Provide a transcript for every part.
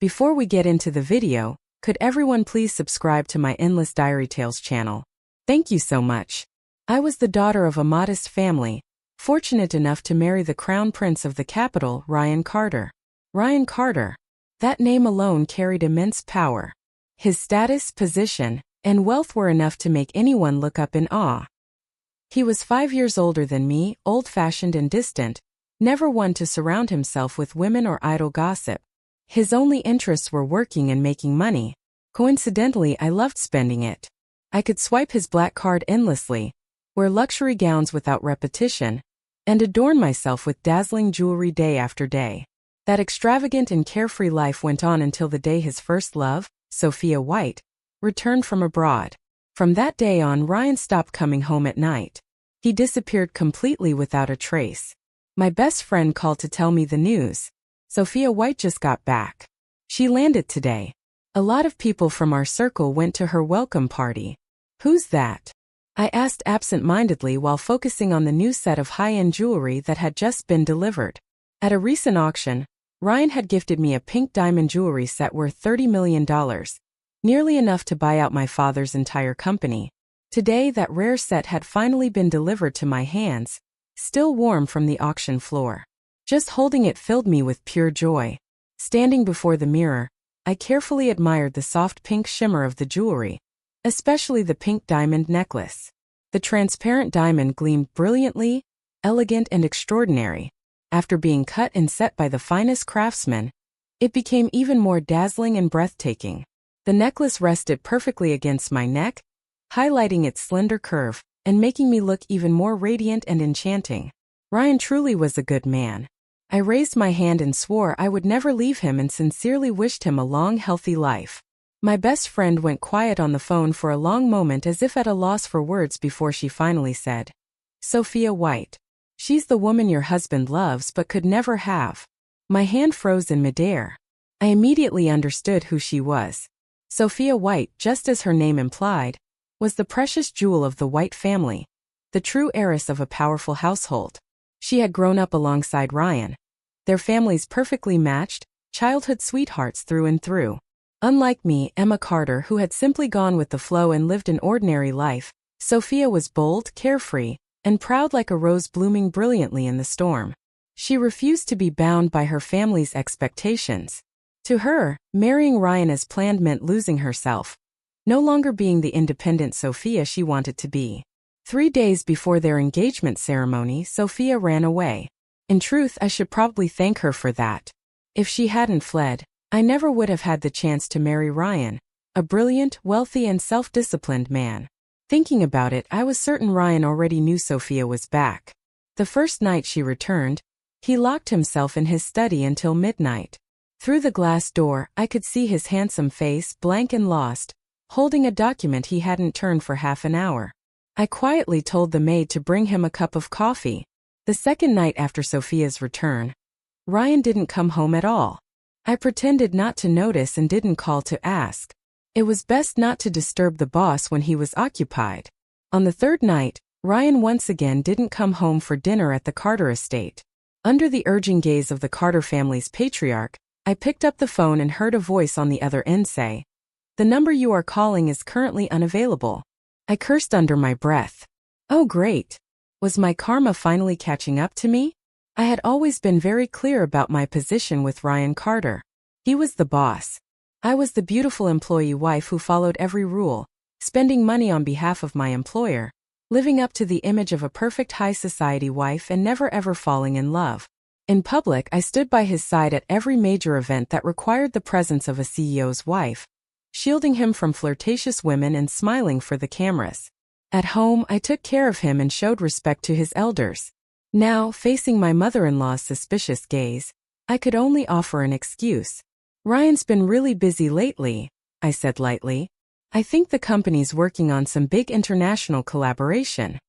Before we get into the video, could everyone please subscribe to my Endless Diary Tales channel? Thank you so much. I was the daughter of a modest family, fortunate enough to marry the Crown Prince of the capital, Ryan Carter. Ryan Carter. That name alone carried immense power. His status, position, and wealth were enough to make anyone look up in awe. He was 5 years older than me, old-fashioned and distant, never one to surround himself with women or idle gossip. His only interests were working and making money. Coincidentally, I loved spending it. I could swipe his black card endlessly, wear luxury gowns without repetition, and adorn myself with dazzling jewelry day after day. That extravagant and carefree life went on until the day his first love, Sophia White, returned from abroad. From that day on, Ryan stopped coming home at night. He disappeared completely without a trace. My best friend called to tell me the news. Sophia White just got back. She landed today. A lot of people from our circle went to her welcome party. Who's that? I asked absent-mindedly while focusing on the new set of high-end jewelry that had just been delivered. At a recent auction, Ryan had gifted me a pink diamond jewelry set worth $30 million, nearly enough to buy out my father's entire company. Today, that rare set had finally been delivered to my hands, still warm from the auction floor. Just holding it filled me with pure joy. Standing before the mirror, I carefully admired the soft pink shimmer of the jewelry, especially the pink diamond necklace. The transparent diamond gleamed brilliantly, elegant and extraordinary. After being cut and set by the finest craftsmen, it became even more dazzling and breathtaking. The necklace rested perfectly against my neck, highlighting its slender curve and making me look even more radiant and enchanting. Ryan truly was a good man. I raised my hand and swore I would never leave him and sincerely wished him a long, healthy life. My best friend went quiet on the phone for a long moment as if at a loss for words before she finally said, "Sophia White. She's the woman your husband loves but could never have." My hand froze in midair. I immediately understood who she was. Sophia White, just as her name implied, was the precious jewel of the White family, the true heiress of a powerful household. She had grown up alongside Ryan. Their families perfectly matched, childhood sweethearts through and through. Unlike me, Emma Carter, who had simply gone with the flow and lived an ordinary life, Sophia was bold, carefree, and proud like a rose blooming brilliantly in the storm. She refused to be bound by her family's expectations. To her, marrying Ryan as planned meant losing herself, no longer being the independent Sophia she wanted to be. 3 days before their engagement ceremony, Sophia ran away. In truth, I should probably thank her for that. If she hadn't fled, I never would have had the chance to marry Ryan, a brilliant, wealthy and self-disciplined man. Thinking about it, I was certain Ryan already knew Sophia was back. The first night she returned, he locked himself in his study until midnight. Through the glass door, I could see his handsome face, blank and lost, holding a document he hadn't turned for half an hour. I quietly told the maid to bring him a cup of coffee. The second night after Sophia's return, Ryan didn't come home at all. I pretended not to notice and didn't call to ask. It was best not to disturb the boss when he was occupied. On the third night, Ryan once again didn't come home for dinner at the Carter estate. Under the urging gaze of the Carter family's patriarch, I picked up the phone and heard a voice on the other end say, "The number you are calling is currently unavailable." I cursed under my breath. Oh great! Was my karma finally catching up to me? I had always been very clear about my position with Ryan Carter. He was the boss. I was the beautiful employee wife who followed every rule, spending money on behalf of my employer, living up to the image of a perfect high society wife and never ever falling in love. In public, I stood by his side at every major event that required the presence of a CEO's wife, shielding him from flirtatious women and smiling for the cameras. At home, I took care of him and showed respect to his elders. Now, facing my mother-in-law's suspicious gaze, I could only offer an excuse. "Ryan's been really busy lately," I said lightly. "I think the company's working on some big international collaboration."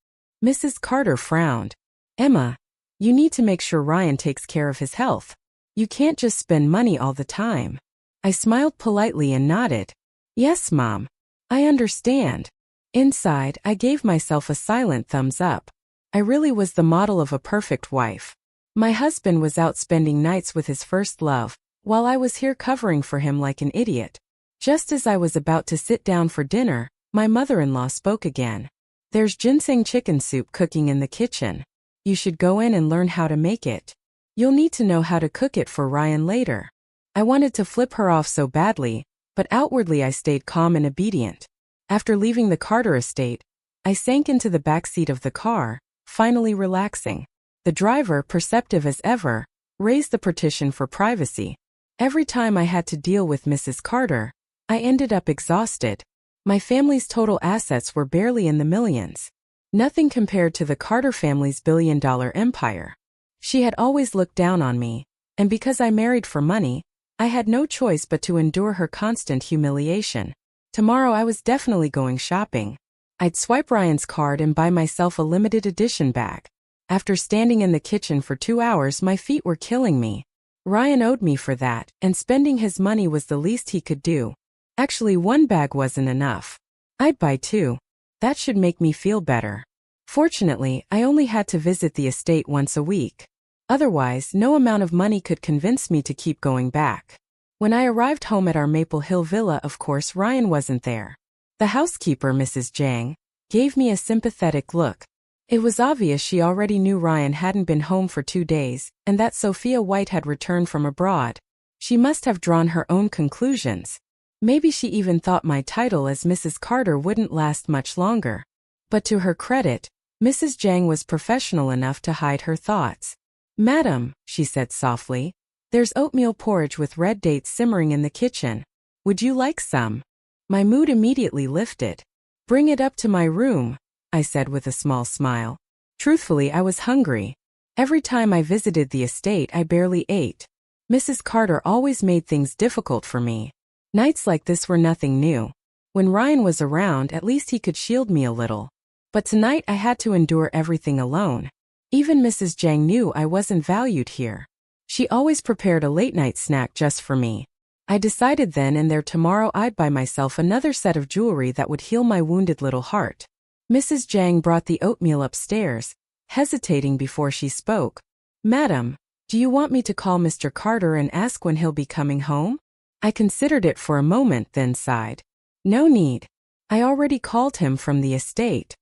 Mrs. Carter frowned. "Emma, you need to make sure Ryan takes care of his health. You can't just spend money all the time." I smiled politely and nodded. "Yes, Mom. I understand." Inside, I gave myself a silent thumbs up. I really was the model of a perfect wife. My husband was out spending nights with his first love, while I was here covering for him like an idiot. Just as I was about to sit down for dinner, my mother-in-law spoke again. There's ginseng chicken soup cooking in the kitchen. You should go in and learn how to make it. You'll need to know how to cook it for Ryan later. I wanted to flip her off so badly, but outwardly I stayed calm and obedient. After leaving the Carter estate, I sank into the back seat of the car, finally relaxing. The driver, perceptive as ever, raised the partition for privacy. Every time I had to deal with Mrs. Carter, I ended up exhausted. My family's total assets were barely in the millions. Nothing compared to the Carter family's billion-dollar empire. She had always looked down on me, and because I married for money, I had no choice but to endure her constant humiliation. Tomorrow I was definitely going shopping. I'd swipe Ryan's card and buy myself a limited edition bag. After standing in the kitchen for 2 hours, my feet were killing me. Ryan owed me for that, and spending his money was the least he could do. Actually, 1 bag wasn't enough. I'd buy 2. That should make me feel better. Fortunately, I only had to visit the estate once a week. Otherwise, no amount of money could convince me to keep going back. When I arrived home at our Maple Hill villa, of course, Ryan wasn't there. The housekeeper, Mrs. Jang, gave me a sympathetic look. It was obvious she already knew Ryan hadn't been home for 2 days, and that Sophia White had returned from abroad. She must have drawn her own conclusions. Maybe she even thought my title as Mrs. Carter wouldn't last much longer. But to her credit, Mrs. Jang was professional enough to hide her thoughts. "Madam," she said softly, "there's oatmeal porridge with red dates simmering in the kitchen. Would you like some?" My mood immediately lifted. "Bring it up to my room," I said with a small smile. Truthfully, I was hungry. Every time I visited the estate, I barely ate. Mrs. Carter always made things difficult for me. Nights like this were nothing new. When Ryan was around, at least he could shield me a little. But tonight I had to endure everything alone. Even Mrs. Jang knew I wasn't valued here. She always prepared a late-night snack just for me. I decided then and there tomorrow I'd buy myself another set of jewelry that would heal my wounded little heart. Mrs. Jang brought the oatmeal upstairs, hesitating before she spoke. "Madam, do you want me to call Mr. Carter and ask when he'll be coming home?" I considered it for a moment, then sighed. "No need. I already called him from the estate.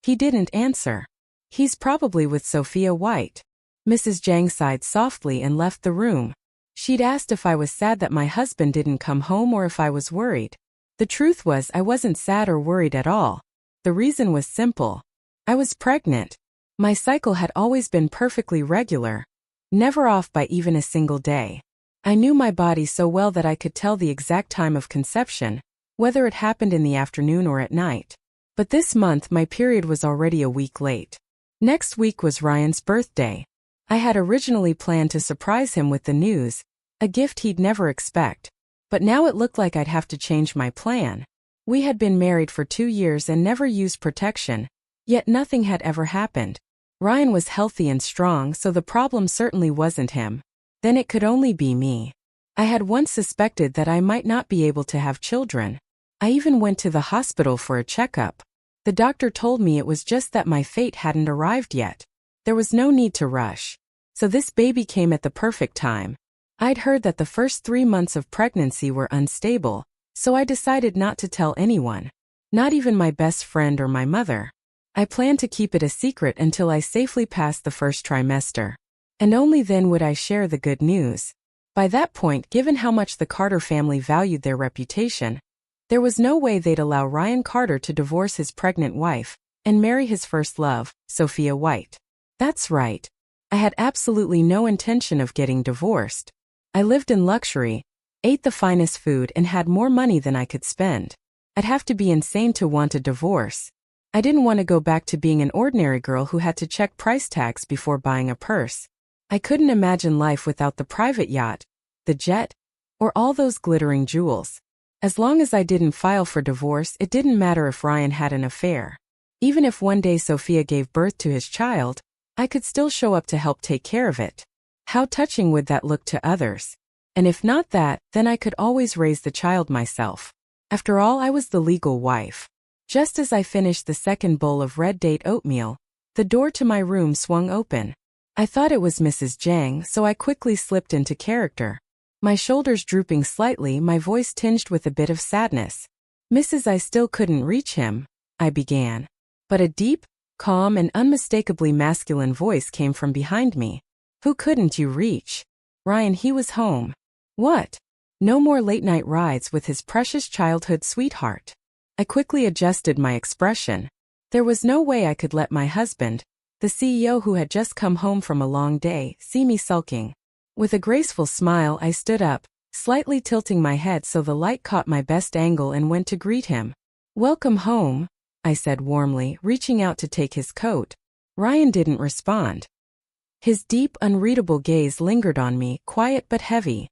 He didn't answer. He's probably with Sophia White." Mrs. Jang sighed softly and left the room. She'd asked if I was sad that my husband didn't come home or if I was worried. The truth was I wasn't sad or worried at all. The reason was simple. I was pregnant. My cycle had always been perfectly regular, never off by even a single day. I knew my body so well that I could tell the exact time of conception, whether it happened in the afternoon or at night. But this month my period was already a week late. Next week was Ryan's birthday. I had originally planned to surprise him with the news, a gift he'd never expect. But now it looked like I'd have to change my plan. We had been married for 2 years and never used protection, yet nothing had ever happened. Ryan was healthy and strong, so the problem certainly wasn't him. Then it could only be me. I had once suspected that I might not be able to have children. I even went to the hospital for a checkup. The doctor told me it was just that my fate hadn't arrived yet. There was no need to rush. So this baby came at the perfect time. I'd heard that the first 3 months of pregnancy were unstable, so I decided not to tell anyone, not even my best friend or my mother. I planned to keep it a secret until I safely passed the first trimester. And only then would I share the good news. By that point, given how much the Carter family valued their reputation, there was no way they'd allow Ryan Carter to divorce his pregnant wife and marry his first love, Sophia White. That's right. I had absolutely no intention of getting divorced. I lived in luxury, ate the finest food, and had more money than I could spend. I'd have to be insane to want a divorce. I didn't want to go back to being an ordinary girl who had to check price tags before buying a purse. I couldn't imagine life without the private yacht, the jet, or all those glittering jewels. As long as I didn't file for divorce, it didn't matter if Ryan had an affair. Even if one day Sophia gave birth to his child, I could still show up to help take care of it. How touching would that look to others? And if not that, then I could always raise the child myself. After all, I was the legal wife. Just as I finished the second bowl of red date oatmeal, the door to my room swung open. I thought it was Mrs. Jang, so I quickly slipped into character. My shoulders drooping slightly, my voice tinged with a bit of sadness. "Mrs. I still couldn't reach him," I began. But a deep, calm and unmistakably masculine voice came from behind me. "Who couldn't you reach?" "Ryan, he was home." "What?" "No more late-night rides with his precious childhood sweetheart." I quickly adjusted my expression. There was no way I could let my husband, the CEO who had just come home from a long day, see me sulking. With a graceful smile, I stood up, slightly tilting my head so the light caught my best angle, and went to greet him. "Welcome home," I said warmly, reaching out to take his coat. Ryan didn't respond. His deep, unreadable gaze lingered on me, quiet but heavy.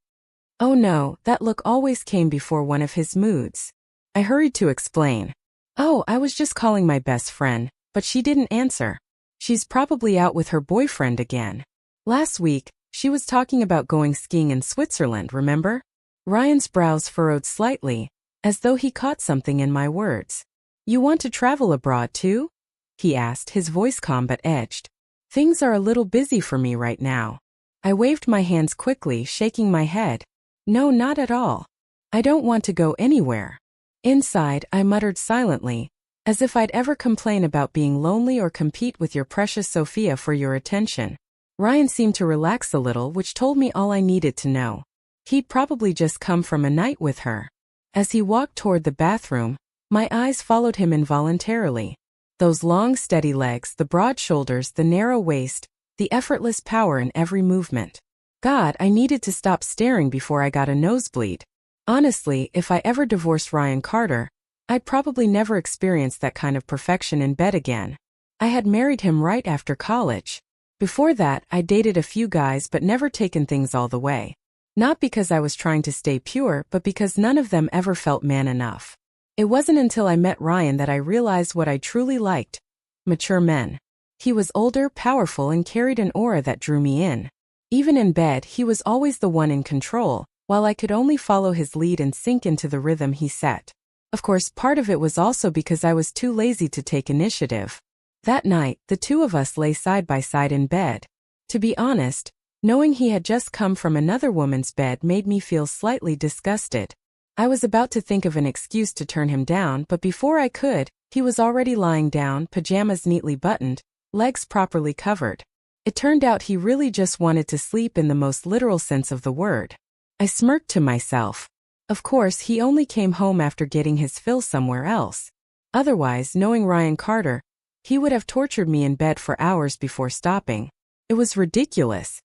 Oh no, that look always came before one of his moods. I hurried to explain. "Oh, I was just calling my best friend," but she didn't answer. "She's probably out with her boyfriend again. Last week, she was talking about going skiing in Switzerland, remember?" Ryan's brows furrowed slightly, as though he caught something in my words. "You want to travel abroad too?" he asked, his voice calm but edged. "Things are a little busy for me right now." I waved my hands quickly, shaking my head. "No, not at all. I don't want to go anywhere." Inside, I muttered silently, as if I'd ever complain about being lonely or compete with your precious Sophia for your attention. Ryan seemed to relax a little, which told me all I needed to know. He'd probably just come from a night with her. As he walked toward the bathroom, my eyes followed him involuntarily. Those long, steady legs, the broad shoulders, the narrow waist, the effortless power in every movement. God, I needed to stop staring before I got a nosebleed. Honestly, if I ever divorced Ryan Carter, I'd probably never experience that kind of perfection in bed again. I had married him right after college. Before that, I dated a few guys but never taken things all the way. Not because I was trying to stay pure, but because none of them ever felt man enough. It wasn't until I met Ryan that I realized what I truly liked: mature men. He was older, powerful, and carried an aura that drew me in. Even in bed, he was always the one in control, while I could only follow his lead and sink into the rhythm he set. Of course, part of it was also because I was too lazy to take initiative. That night, the two of us lay side by side in bed. To be honest, knowing he had just come from another woman's bed made me feel slightly disgusted. I was about to think of an excuse to turn him down, but before I could, he was already lying down, pajamas neatly buttoned, legs properly covered. It turned out he really just wanted to sleep in the most literal sense of the word. I smirked to myself. Of course, he only came home after getting his fill somewhere else. Otherwise, knowing Ryan Carter, he would have tortured me in bed for hours before stopping. It was ridiculous.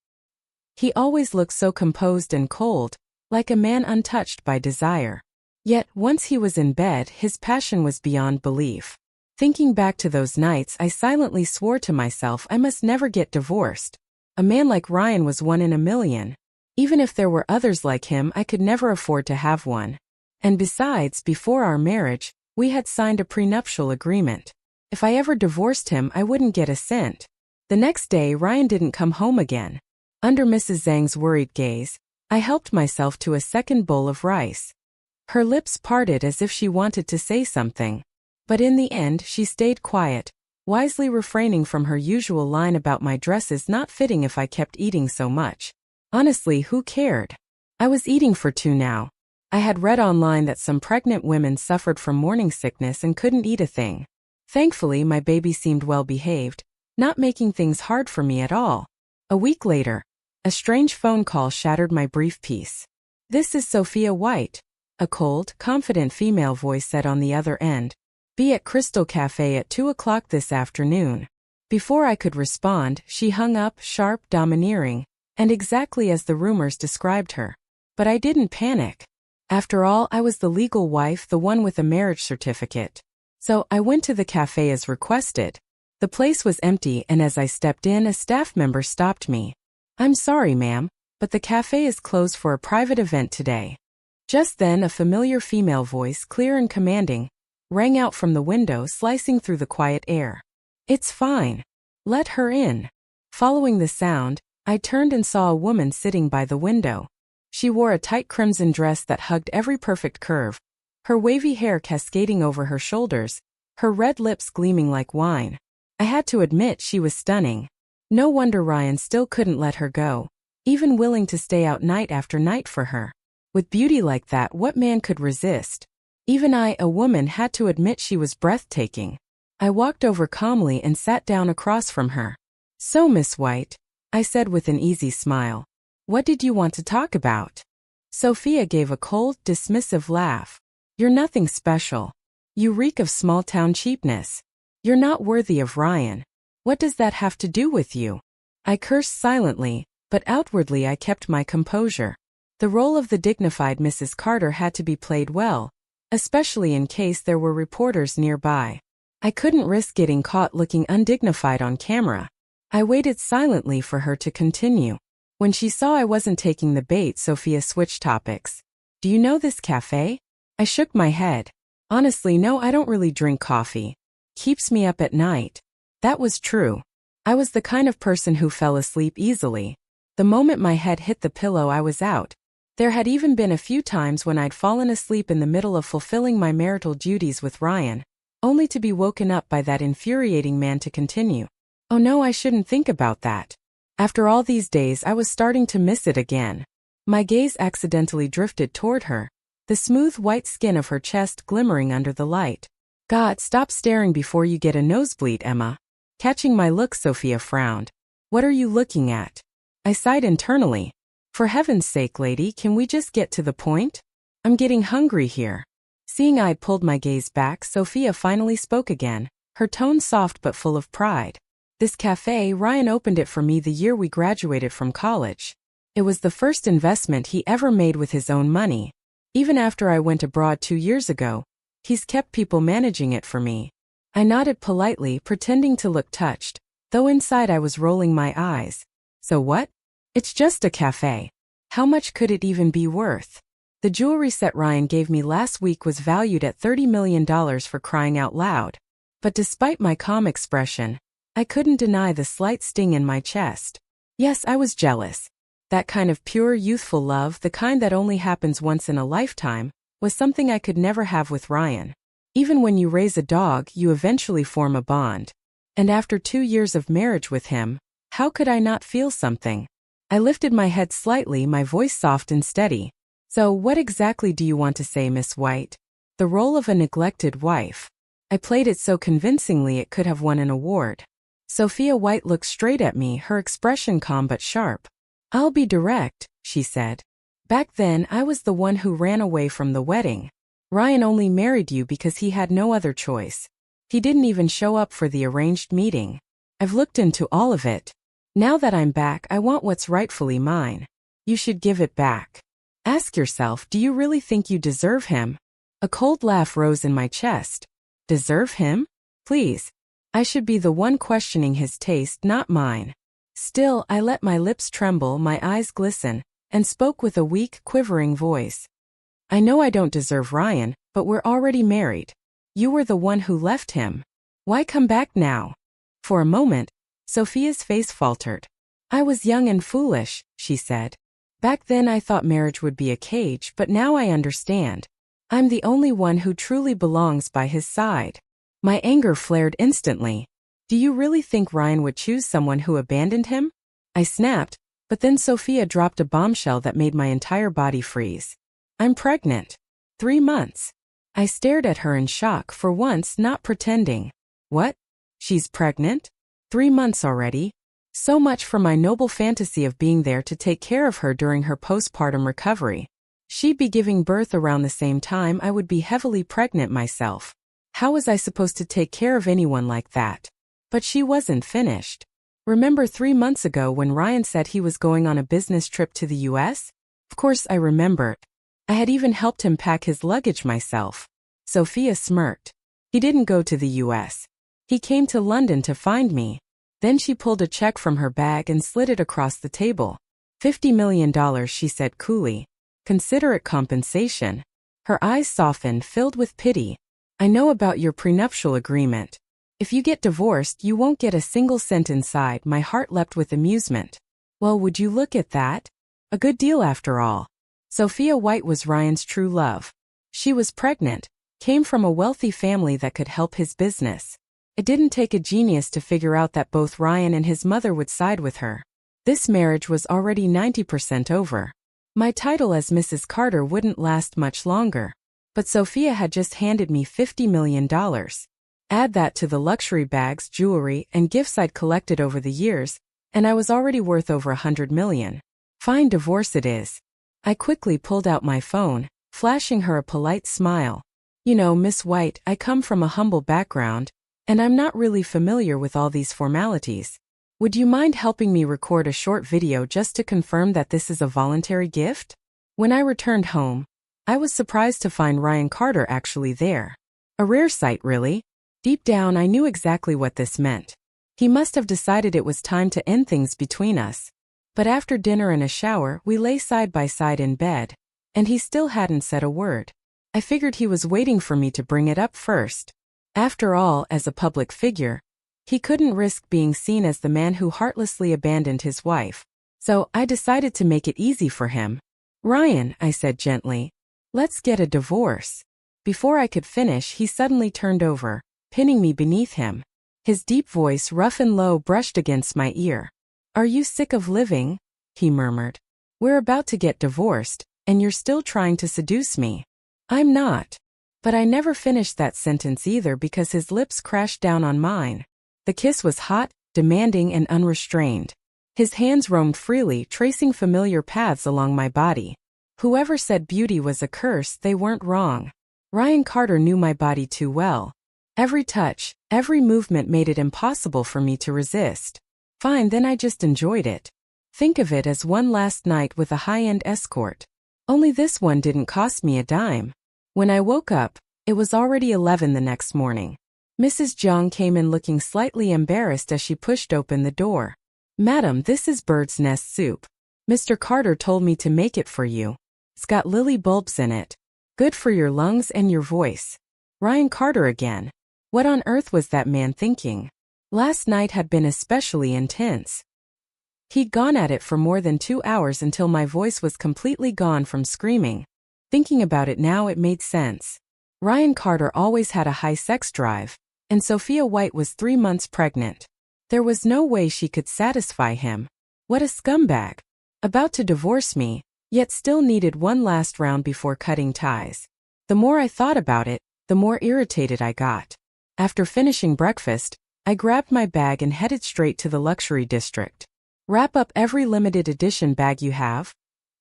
He always looked so composed and cold, like a man untouched by desire. Yet, once he was in bed, his passion was beyond belief. Thinking back to those nights, I silently swore to myself I must never get divorced. A man like Ryan was one in a million. Even if there were others like him, I could never afford to have one. And besides, before our marriage, we had signed a prenuptial agreement. If I ever divorced him, I wouldn't get a cent. The next day, Ryan didn't come home again. Under Mrs. Zhang's worried gaze, I helped myself to a second bowl of rice. Her lips parted as if she wanted to say something. But in the end, she stayed quiet, wisely refraining from her usual line about my dresses not fitting if I kept eating so much. Honestly, who cared? I was eating for two now. I had read online that some pregnant women suffered from morning sickness and couldn't eat a thing. Thankfully, my baby seemed well behaved, not making things hard for me at all. A week later, a strange phone call shattered my brief peace. "This is Sophia White," a cold, confident female voice said on the other end. "Be at Crystal Cafe at 2 o'clock this afternoon." Before I could respond, she hung up, sharp, domineering, and exactly as the rumors described her. But I didn't panic. After all, I was the legal wife, the one with a marriage certificate. So I went to the cafe as requested. The place was empty, and as I stepped in, a staff member stopped me. "I'm sorry, ma'am, but the cafe is closed for a private event today." Just then, a familiar female voice, clear and commanding, rang out from the window, slicing through the quiet air. "It's fine. Let her in." Following the sound, I turned and saw a woman sitting by the window. She wore a tight crimson dress that hugged every perfect curve, her wavy hair cascading over her shoulders, her red lips gleaming like wine. I had to admit she was stunning. No wonder Ryan still couldn't let her go. even willing to stay out night after night for her. With beauty like that, what man could resist? Even I, a woman, had to admit she was breathtaking. I walked over calmly and sat down across from her. "So, Miss White," I said with an easy smile, "what did you want to talk about?" Sophia gave a cold, dismissive laugh. "You're nothing special. You reek of small-town cheapness. You're not worthy of Ryan. What does that have to do with you?" I cursed silently, but outwardly I kept my composure. The role of the dignified Mrs. Carter had to be played well, especially in case there were reporters nearby. I couldn't risk getting caught looking undignified on camera. I waited silently for her to continue. When she saw I wasn't taking the bait, Sophia switched topics. "Do you know this cafe?" I shook my head. "Honestly, no, I don't really drink coffee. Keeps me up at night." That was true. I was the kind of person who fell asleep easily. The moment my head hit the pillow, I was out. There had even been a few times when I'd fallen asleep in the middle of fulfilling my marital duties with Ryan, only to be woken up by that infuriating man to continue. Oh no, I shouldn't think about that. After all these days, I was starting to miss it again. My gaze accidentally drifted toward her, the smooth white skin of her chest glimmering under the light. "God, stop staring before you get a nosebleed, Emma." Catching my look, Sophia frowned. "What are you looking at?" I sighed internally. "For heaven's sake, lady, can we just get to the point? I'm getting hungry here." Seeing I'd pulled my gaze back, Sophia finally spoke again, her tone soft but full of pride. "This cafe, Ryan opened it for me the year we graduated from college. It was the first investment he ever made with his own money. Even after I went abroad 2 years ago, he's kept people managing it for me." I nodded politely, pretending to look touched, though inside I was rolling my eyes. "So what? It's just a cafe. How much could it even be worth?" "The jewelry set Ryan gave me last week was valued at $30 million, for crying out loud." But despite my calm expression, I couldn't deny the slight sting in my chest. Yes, I was jealous. That kind of pure, youthful love, the kind that only happens once in a lifetime, was something I could never have with Ryan. Even when you raise a dog, you eventually form a bond. And after 2 years of marriage with him, how could I not feel something? I lifted my head slightly, my voice soft and steady. "So what exactly do you want to say, Miss White?" The role of a neglected wife. I played it so convincingly it could have won an award. Sophia White looked straight at me, her expression calm but sharp. "I'll be direct," she said. "Back then, I was the one who ran away from the wedding. Ryan only married you because he had no other choice. He didn't even show up for the arranged meeting. I've looked into all of it. Now that I'm back, I want what's rightfully mine. You should give it back. Ask yourself, do you really think you deserve him?" A cold laugh rose in my chest. Deserve him? Please. I should be the one questioning his taste, not mine. Still, I let my lips tremble, my eyes glisten, and spoke with a weak, quivering voice. "I know I don't deserve Ryan, but we're already married. You were the one who left him. Why come back now?" For a moment, Sophia's face faltered. "I was young and foolish," she said. "Back then I thought marriage would be a cage, but now I understand. I'm the only one who truly belongs by his side." My anger flared instantly. "Do you really think Ryan would choose someone who abandoned him?" I snapped, but then Sophia dropped a bombshell that made my entire body freeze. "I'm pregnant. 3 months. I stared at her in shock, for once not pretending. "What? She's pregnant? 3 months already? So much for my noble fantasy of being there to take care of her during her postpartum recovery. She'd be giving birth around the same time I would be heavily pregnant myself. How was I supposed to take care of anyone like that? But she wasn't finished. Remember 3 months ago when Ryan said he was going on a business trip to the US? Of course I remembered. I had even helped him pack his luggage myself." Sophia smirked. "He didn't go to the US. He came to London to find me." Then she pulled a check from her bag and slid it across the table. $50 million, she said coolly. "Consider it compensation." Her eyes softened, filled with pity. "I know about your prenuptial agreement. If you get divorced, you won't get a single cent inside." My heart leapt with amusement. "Well, would you look at that? A good deal after all." Sophia White was Ryan's true love. She was pregnant, came from a wealthy family that could help his business. It didn't take a genius to figure out that both Ryan and his mother would side with her. This marriage was already 90% over. My title as Mrs. Carter wouldn't last much longer. But Sophia had just handed me $50 million. Add that to the luxury bags, jewelry, and gifts I'd collected over the years, and I was already worth over $100 million. Fine divorce it is. I quickly pulled out my phone, flashing her a polite smile. You know, Miss White, I come from a humble background, and I'm not really familiar with all these formalities. Would you mind helping me record a short video just to confirm that this is a voluntary gift? When I returned home, I was surprised to find Ryan Carter actually there. A rare sight, really. Deep down, I knew exactly what this meant. He must have decided it was time to end things between us. But after dinner and a shower, we lay side by side in bed, and he still hadn't said a word. I figured he was waiting for me to bring it up first. After all, as a public figure, he couldn't risk being seen as the man who heartlessly abandoned his wife. So I decided to make it easy for him. Ryan, I said gently, let's get a divorce. Before I could finish, he suddenly turned over, pinning me beneath him. His deep voice, rough and low, brushed against my ear. Are you sick of living? He murmured. We're about to get divorced, and you're still trying to seduce me. I'm not. But I never finished that sentence either because his lips crashed down on mine. The kiss was hot, demanding, and unrestrained. His hands roamed freely, tracing familiar paths along my body. Whoever said beauty was a curse, they weren't wrong. Ryan Carter knew my body too well. Every touch, every movement made it impossible for me to resist. Fine, then I just enjoyed it. Think of it as one last night with a high-end escort. Only this one didn't cost me a dime. When I woke up, it was already 11 the next morning. Mrs. Jiang came in looking slightly embarrassed as she pushed open the door. Madam, this is bird's nest soup. Mr. Carter told me to make it for you. It's got lily bulbs in it. Good for your lungs and your voice. Ryan Carter again. What on earth was that man thinking? Last night had been especially intense. He'd gone at it for more than 2 hours until my voice was completely gone from screaming. Thinking about it now, it made sense. Ryan Carter always had a high sex drive, and Sophia White was 3 months pregnant. There was no way she could satisfy him. What a scumbag. About to divorce me, yet still needed one last round before cutting ties. The more I thought about it, the more irritated I got. After finishing breakfast, I grabbed my bag and headed straight to the luxury district. Wrap up every limited edition bag you have,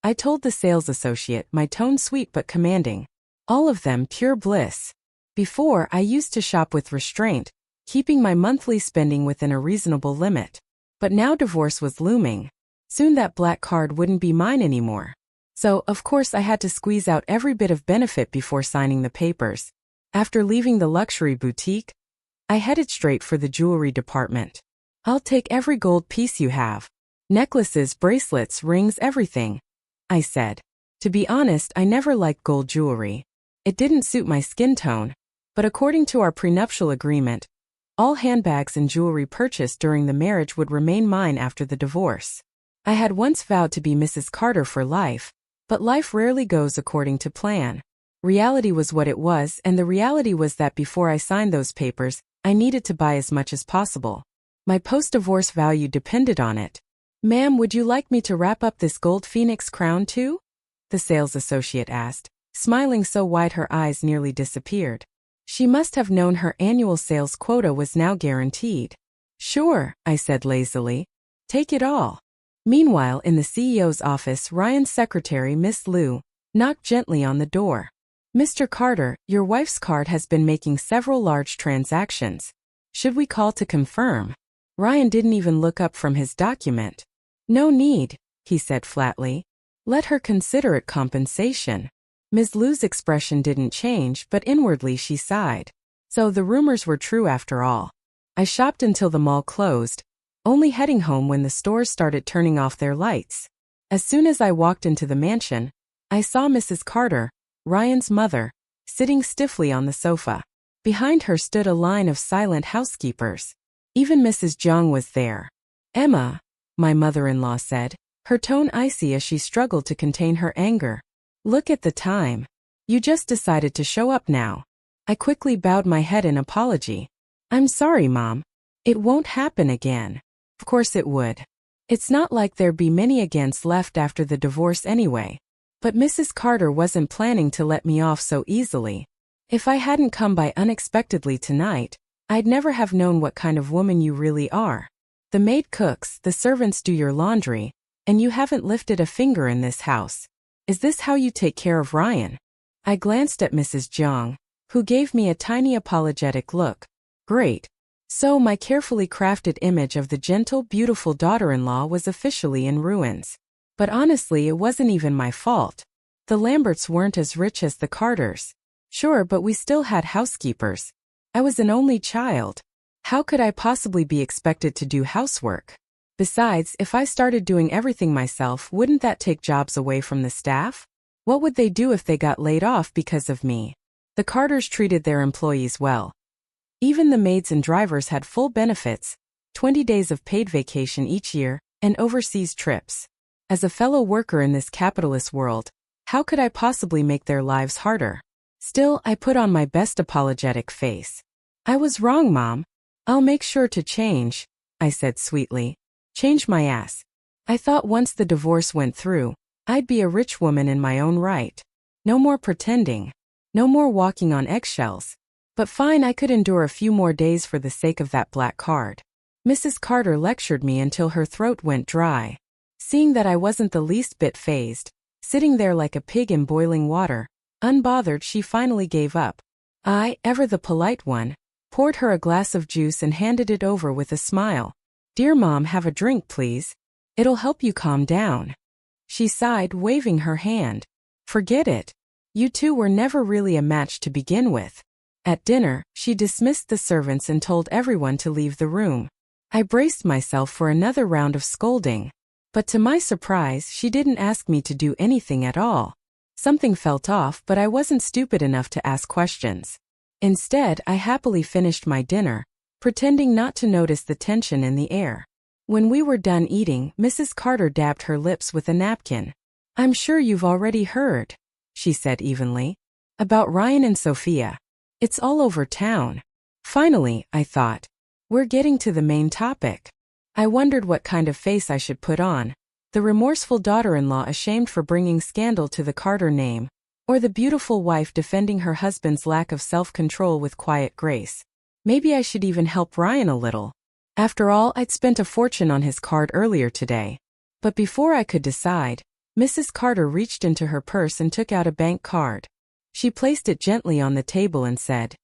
I told the sales associate, my tone sweet but commanding. All of them pure bliss. Before, I used to shop with restraint, keeping my monthly spending within a reasonable limit. But now divorce was looming. Soon that black card wouldn't be mine anymore. So, of course, I had to squeeze out every bit of benefit before signing the papers. After leaving the luxury boutique, I headed straight for the jewelry department. I'll take every gold piece you have. Necklaces, bracelets, rings, everything, I said. To be honest, I never liked gold jewelry. It didn't suit my skin tone. But according to our prenuptial agreement, all handbags and jewelry purchased during the marriage would remain mine after the divorce. I had once vowed to be Mrs. Carter for life, but life rarely goes according to plan. Reality was what it was, and the reality was that before I signed those papers, I needed to buy as much as possible. My post-divorce value depended on it. Ma'am, would you like me to wrap up this gold phoenix crown too? The sales associate asked, smiling so wide her eyes nearly disappeared. She must have known her annual sales quota was now guaranteed. Sure, I said lazily. Take it all. Meanwhile, in the CEO's office, Ryan's secretary, Miss Liu, knocked gently on the door. Mr. Carter, your wife's card has been making several large transactions. Should we call to confirm? Ryan didn't even look up from his document. No need, he said flatly. Let her consider it compensation. Ms. Liu's expression didn't change, but inwardly she sighed. So the rumors were true after all. I shopped until the mall closed, only heading home when the stores started turning off their lights. As soon as I walked into the mansion, I saw Mrs. Carter, Ryan's mother, sitting stiffly on the sofa. Behind her stood a line of silent housekeepers. Even Mrs. Jiang was there. Emma, my mother-in-law said, her tone icy as she struggled to contain her anger. Look at the time. You just decided to show up now. I quickly bowed my head in apology. I'm sorry, Mom. It won't happen again. Of course it would. It's not like there'd be many against left after the divorce anyway. But Mrs. Carter wasn't planning to let me off so easily. If I hadn't come by unexpectedly tonight, I'd never have known what kind of woman you really are. The maid cooks, the servants do your laundry, and you haven't lifted a finger in this house. Is this how you take care of Ryan? I glanced at Mrs. Jiang, who gave me a tiny apologetic look. Great. So my carefully crafted image of the gentle, beautiful daughter-in-law was officially in ruins. But honestly, it wasn't even my fault. The Lamberts weren't as rich as the Carters. Sure, but we still had housekeepers. I was an only child. How could I possibly be expected to do housework? Besides, if I started doing everything myself, wouldn't that take jobs away from the staff? What would they do if they got laid off because of me? The Carters treated their employees well. Even the maids and drivers had full benefits, 20 days of paid vacation each year, and overseas trips. As a fellow worker in this capitalist world, how could I possibly make their lives harder? Still, I put on my best apologetic face. I was wrong, Mom. I'll make sure to change, I said sweetly. Change my ass. I thought once the divorce went through, I'd be a rich woman in my own right. No more pretending. No more walking on eggshells. But fine, I could endure a few more days for the sake of that black card. Mrs. Carter lectured me until her throat went dry. Seeing that I wasn't the least bit fazed, sitting there like a pig in boiling water, unbothered, she finally gave up. I, ever the polite one, poured her a glass of juice and handed it over with a smile. Dear Mom, have a drink, please. It'll help you calm down. She sighed, waving her hand. Forget it. You two were never really a match to begin with. At dinner, she dismissed the servants and told everyone to leave the room. I braced myself for another round of scolding. But to my surprise, she didn't ask me to do anything at all. Something felt off, but I wasn't stupid enough to ask questions. Instead, I happily finished my dinner, pretending not to notice the tension in the air. When we were done eating, Mrs. Carter dabbed her lips with a napkin. I'm sure you've already heard, she said evenly, about Ryan and Sophia. It's all over town. Finally, I thought. We're getting to the main topic. I wondered what kind of face I should put on. The remorseful daughter-in-law ashamed for bringing scandal to the Carter name, or the beautiful wife defending her husband's lack of self-control with quiet grace. Maybe I should even help Ryan a little. After all, I'd spent a fortune on his card earlier today. But before I could decide, Mrs. Carter reached into her purse and took out a bank card. She placed it gently on the table and said,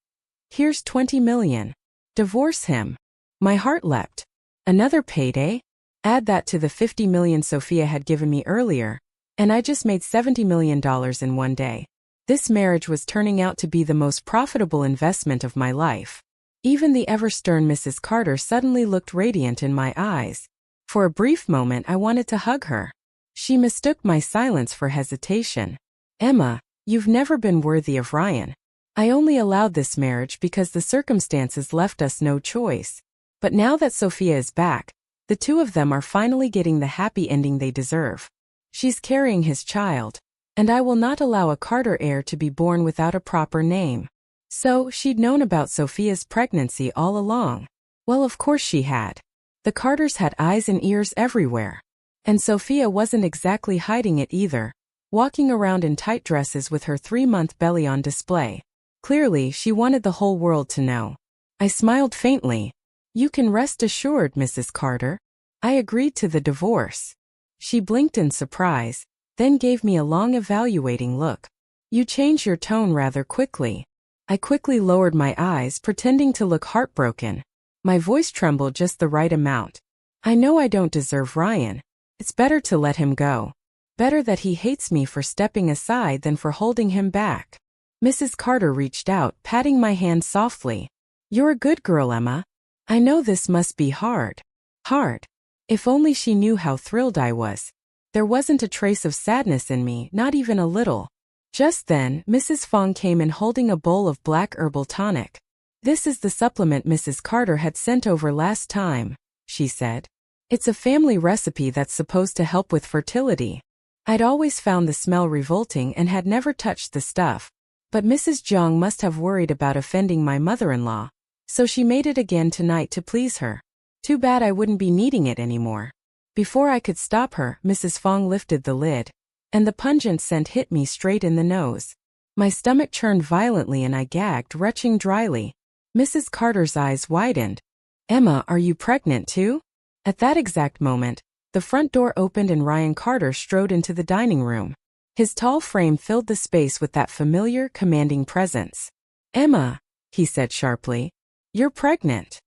Here's 20 million. Divorce him. My heart leapt. Another payday? Add that to the 50 million Sophia had given me earlier, and I just made $70 million in one day. This marriage was turning out to be the most profitable investment of my life. Even the ever-stern Mrs. Carter suddenly looked radiant in my eyes. For a brief moment I wanted to hug her. She mistook my silence for hesitation. Emma, you've never been worthy of Ryan. I only allowed this marriage because the circumstances left us no choice. But now that Sophia is back, the two of them are finally getting the happy ending they deserve. She's carrying his child, and I will not allow a Carter heir to be born without a proper name. So, she'd known about Sophia's pregnancy all along. Well, of course she had. The Carters had eyes and ears everywhere. And Sophia wasn't exactly hiding it either, walking around in tight dresses with her 3-month belly on display. Clearly, she wanted the whole world to know. I smiled faintly. You can rest assured, Mrs. Carter. I agreed to the divorce. She blinked in surprise, then gave me a long evaluating look. You changed your tone rather quickly. I quickly lowered my eyes, pretending to look heartbroken. My voice trembled just the right amount. I know I don't deserve Ryan. It's better to let him go. Better that he hates me for stepping aside than for holding him back. Mrs. Carter reached out, patting my hand softly. You're a good girl, Emma. I know this must be hard. Hard. If only she knew how thrilled I was. There wasn't a trace of sadness in me, not even a little. Just then, Mrs. Fong came in holding a bowl of black herbal tonic. This is the supplement Mrs. Carter had sent over last time, she said. It's a family recipe that's supposed to help with fertility. I'd always found the smell revolting and had never touched the stuff. But Mrs. Jiang must have worried about offending my mother-in-law, so she made it again tonight to please her. Too bad I wouldn't be needing it anymore. Before I could stop her, Mrs. Fong lifted the lid, and the pungent scent hit me straight in the nose. My stomach churned violently and I gagged, retching dryly. Mrs. Carter's eyes widened. "Emma, are you pregnant too?" At that exact moment, the front door opened and Ryan Carter strode into the dining room. His tall frame filled the space with that familiar, commanding presence. "Emma," he said sharply, "you're pregnant."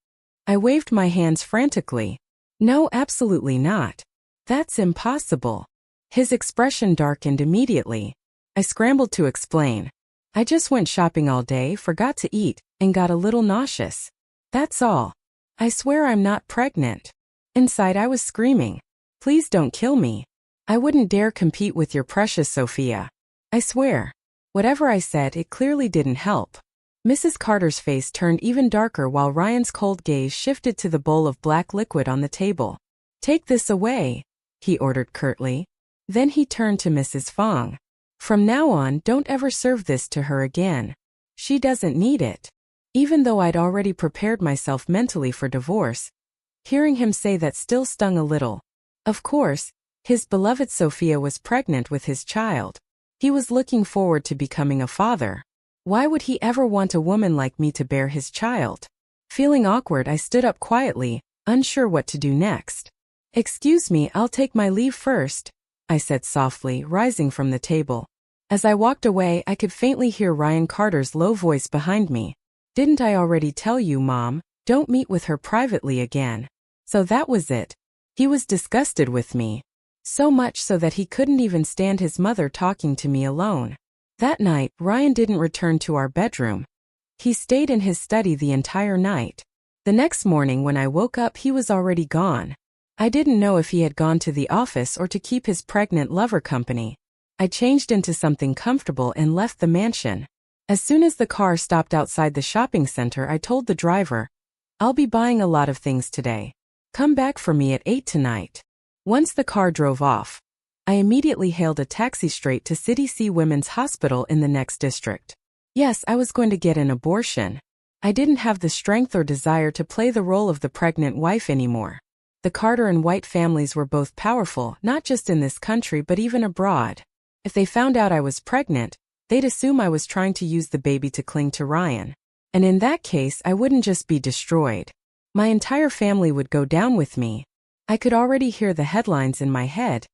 I waved my hands frantically. "No, absolutely not. That's impossible." His expression darkened immediately. I scrambled to explain. "I just went shopping all day, forgot to eat, and got a little nauseous. That's all. I swear I'm not pregnant." Inside I was screaming, "Please don't kill me. I wouldn't dare compete with your precious Sophia. I swear." Whatever I said, it clearly didn't help. Mrs. Carter's face turned even darker while Ryan's cold gaze shifted to the bowl of black liquid on the table. "Take this away," he ordered curtly. Then he turned to Mrs. Fong. "From now on, don't ever serve this to her again. She doesn't need it." Even though I'd already prepared myself mentally for divorce, hearing him say that still stung a little. Of course, his beloved Sophia was pregnant with his child. He was looking forward to becoming a father. Why would he ever want a woman like me to bear his child? Feeling awkward, I stood up quietly, unsure what to do next. "Excuse me, I'll take my leave first," I said softly, rising from the table. As I walked away, I could faintly hear Ryan Carter's low voice behind me. "Didn't I already tell you, Mom? Don't meet with her privately again." So that was it. He was disgusted with me. So much so that he couldn't even stand his mother talking to me alone. That night, Ryan didn't return to our bedroom. He stayed in his study the entire night. The next morning when I woke up, he was already gone. I didn't know if he had gone to the office or to keep his pregnant lover company. I changed into something comfortable and left the mansion. As soon as the car stopped outside the shopping center, I told the driver, "I'll be buying a lot of things today. Come back for me at 8 tonight." Once the car drove off, I immediately hailed a taxi straight to City C Women's Hospital in the next district. Yes, I was going to get an abortion. I didn't have the strength or desire to play the role of the pregnant wife anymore. The Carter and White families were both powerful, not just in this country but even abroad. If they found out I was pregnant, they'd assume I was trying to use the baby to cling to Ryan. And in that case, I wouldn't just be destroyed. My entire family would go down with me. I could already hear the headlines in my head.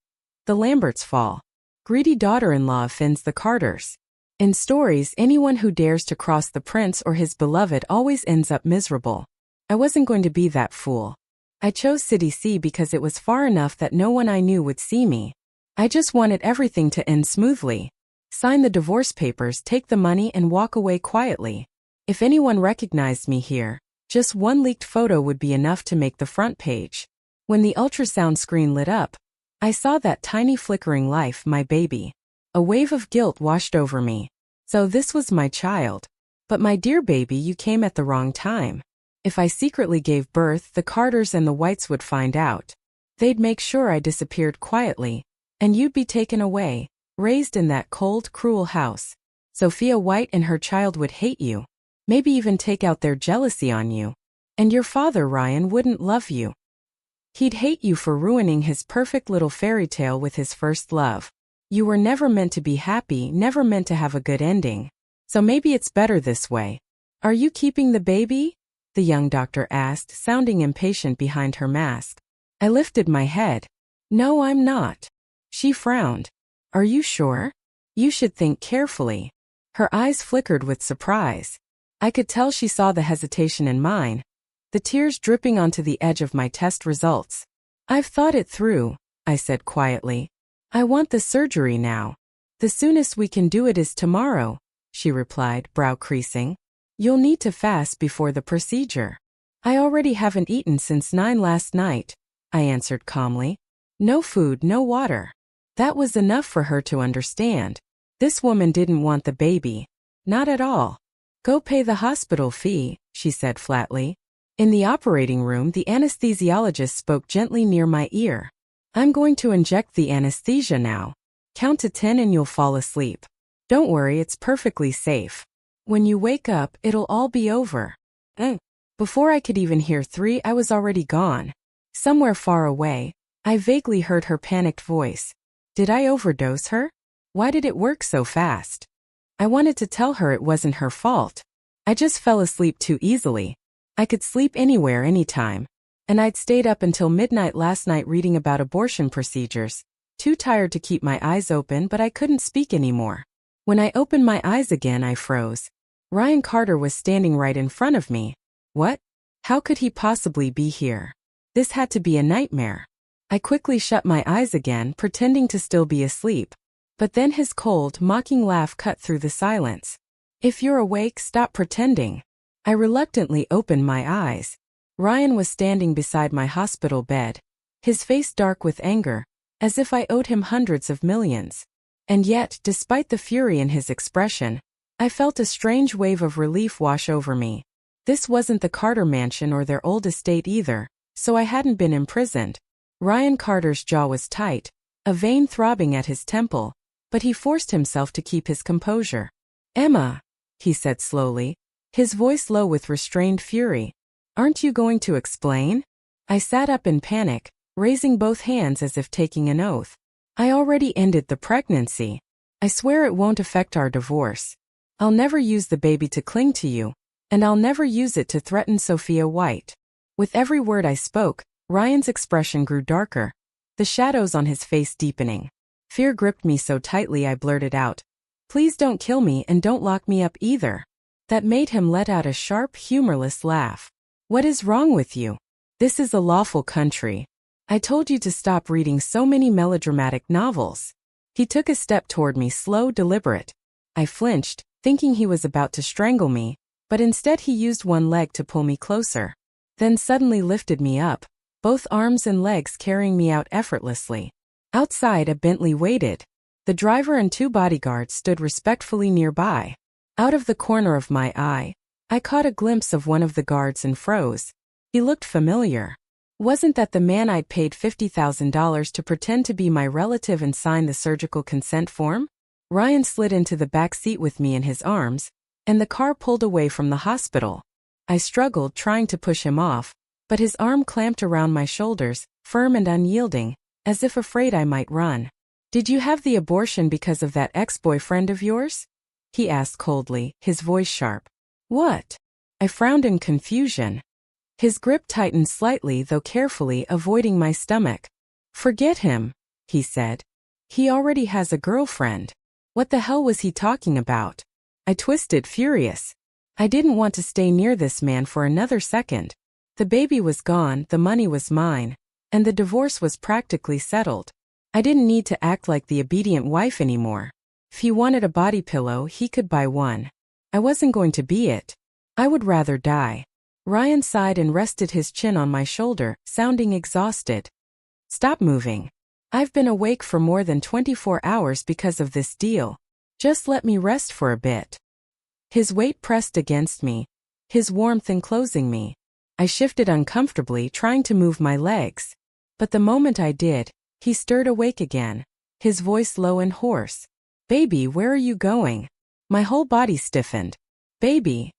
The Lamberts fall. Greedy daughter-in-law offends the Carters. In stories, anyone who dares to cross the prince or his beloved always ends up miserable. I wasn't going to be that fool. I chose City C because it was far enough that no one I knew would see me. I just wanted everything to end smoothly. Sign the divorce papers, take the money, and walk away quietly. If anyone recognized me here, just one leaked photo would be enough to make the front page. When the ultrasound screen lit up, I saw that tiny flickering life, my baby. A wave of guilt washed over me. So this was my child. But my dear baby, you came at the wrong time. If I secretly gave birth, the Carters and the Whites would find out. They'd make sure I disappeared quietly, and you'd be taken away, raised in that cold, cruel house. Sophia White and her child would hate you, maybe even take out their jealousy on you. And your father, Ryan, wouldn't love you. He'd hate you for ruining his perfect little fairy tale with his first love. You were never meant to be happy, never meant to have a good ending. So maybe it's better this way. Are you keeping the baby? The young doctor asked, sounding impatient behind her mask. I lifted my head. No, I'm not. She frowned. Are you sure? You should think carefully. Her eyes flickered with surprise. I could tell she saw the hesitation in mine, the tears dripping onto the edge of my test results. I've thought it through, I said quietly. I want the surgery now. The soonest we can do it is tomorrow, she replied, brow creasing. You'll need to fast before the procedure. I already haven't eaten since 9 last night, I answered calmly. No food, no water. That was enough for her to understand. This woman didn't want the baby. Not at all. Go pay the hospital fee, she said flatly. In the operating room, the anesthesiologist spoke gently near my ear. I'm going to inject the anesthesia now. Count to 10 and you'll fall asleep. Don't worry, it's perfectly safe. When you wake up, it'll all be over. Before I could even hear 3, I was already gone. Somewhere far away, I vaguely heard her panicked voice. Did I overdose her? Why did it work so fast? I wanted to tell her it wasn't her fault. I just fell asleep too easily. I could sleep anywhere, anytime. And I'd stayed up until midnight last night reading about abortion procedures. Too tired to keep my eyes open, but I couldn't speak anymore. When I opened my eyes again, I froze. Ryan Carter was standing right in front of me. What? How could he possibly be here? This had to be a nightmare. I quickly shut my eyes again, pretending to still be asleep. But then his cold, mocking laugh cut through the silence. If you're awake, stop pretending. I reluctantly opened my eyes. Ryan was standing beside my hospital bed, his face dark with anger, as if I owed him hundreds of millions. And yet, despite the fury in his expression, I felt a strange wave of relief wash over me. This wasn't the Carter mansion or their old estate either, so I hadn't been imprisoned. Ryan Carter's jaw was tight, a vein throbbing at his temple, but he forced himself to keep his composure. Emma, he said slowly, his voice low with restrained fury. Aren't you going to explain? I sat up in panic, raising both hands as if taking an oath. I already ended the pregnancy. I swear it won't affect our divorce. I'll never use the baby to cling to you, and I'll never use it to threaten Sophia White. With every word I spoke, Ryan's expression grew darker, the shadows on his face deepening. Fear gripped me so tightly I blurted out, "Please don't kill me and don't lock me up either." That made him let out a sharp, humorless laugh. What is wrong with you? This is a lawful country. I told you to stop reading so many melodramatic novels. He took a step toward me, slow, deliberate. I flinched, thinking he was about to strangle me, but instead he used one leg to pull me closer. Then suddenly lifted me up, both arms and legs carrying me out effortlessly. Outside, a Bentley waited. The driver and 2 bodyguards stood respectfully nearby. Out of the corner of my eye, I caught a glimpse of one of the guards and froze. He looked familiar. Wasn't that the man I'd paid $50,000 to pretend to be my relative and sign the surgical consent form? Ryan slid into the back seat with me in his arms, and the car pulled away from the hospital. I struggled, trying to push him off, but his arm clamped around my shoulders, firm and unyielding, as if afraid I might run. Did you have the abortion because of that ex-boyfriend of yours? He asked coldly, his voice sharp. What? I frowned in confusion. His grip tightened slightly, though carefully, avoiding my stomach. Forget him, he said. He already has a girlfriend. What the hell was he talking about? I twisted, furious. I didn't want to stay near this man for another second. The baby was gone, the money was mine, and the divorce was practically settled. I didn't need to act like the obedient wife anymore. If he wanted a body pillow, he could buy one. I wasn't going to be it. I would rather die. Ryan sighed and rested his chin on my shoulder, sounding exhausted. Stop moving. I've been awake for more than 24 hours because of this deal. Just let me rest for a bit. His weight pressed against me, his warmth enclosing me. I shifted uncomfortably, trying to move my legs. But the moment I did, he stirred awake again, his voice low and hoarse. Baby, where are you going? My whole body stiffened. Baby.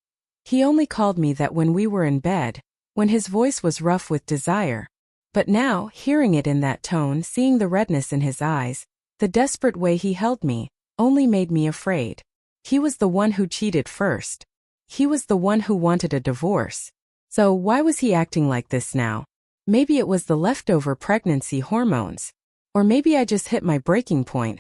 He only called me that when we were in bed, when his voice was rough with desire. But now, hearing it in that tone, seeing the redness in his eyes, the desperate way he held me, only made me afraid. He was the one who cheated first. He was the one who wanted a divorce. So why was he acting like this now? Maybe it was the leftover pregnancy hormones. Or maybe I just hit my breaking point.